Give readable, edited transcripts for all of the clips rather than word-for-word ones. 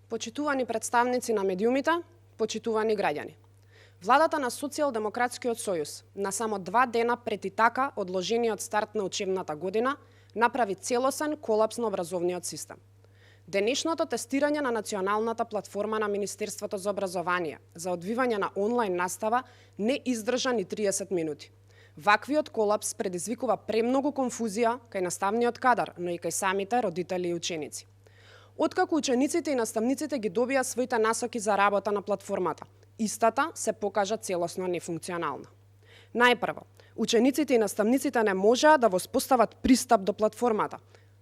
Почитувани представници на медиумите, почитувани граѓани. Владата на Социјалдемократскиот сојуз на само 2 дена пред и така одложениот старт на учебната година направи целосен колапс на образовниот систем. Денешното тестирање на националната платформа на Министерството за образование за одвивање на онлайн настава не издржа ни 30 минути. Ваквиот колапс предизвикува премногу конфузија кај наставниот кадар, но и кај самите родители и ученици. Откако учениците и наставниците ги добија своите насоки за работа на платформата, истата се покажа целосно нефункционална. Најпрво, учениците и наставниците не можеа да воспостават пристап до платформата,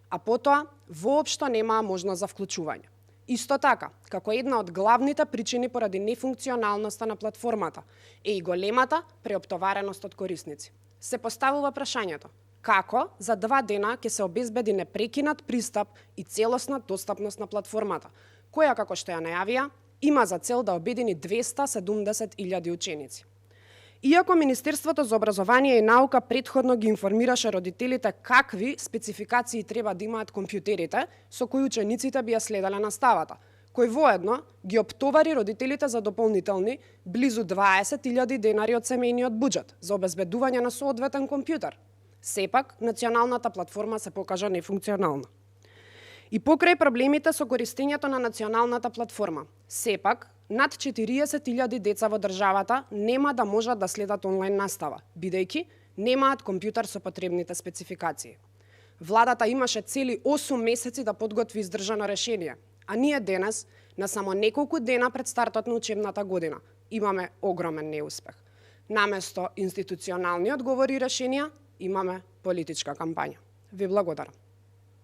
а потоа воопшто немаа можност за вклучување. Исто така, како една од главните причини поради нефункционалноста на платформата е и големата преоптовареност од корисници. Се поставува прашањето: како за 2 дена ќе се обезбеди непрекинат пристап и целосна достапност на платформата, која, како што ја најавија, има за цел да обедини 270.000 ученици. Иако Министерството за образование и наука претходно ги информираше родителите какви спецификации треба да имаат компјутерите со кои учениците би ја следеле наставата, кој воедно ги оптовари родителите за дополнителни близу 20.000 денари од семејниот буџет за обезбедување на соодветен компјутер. Сепак, националната платформа се покажа нефункционална. И покрај проблемите со користењето на националната платформа, сепак, над 40.000 деца во државата нема да можат да следат онлайн настава, бидејќи немаат компјутер со потребните спецификации. Владата имаше цели 8 месеци да подготви издржано решение, а ние денес, на само неколку дена пред стартот на учебната година, имаме огромен неуспех. Наместо институционални одговори и решенија, имаме политичка кампања. Ви благодарам.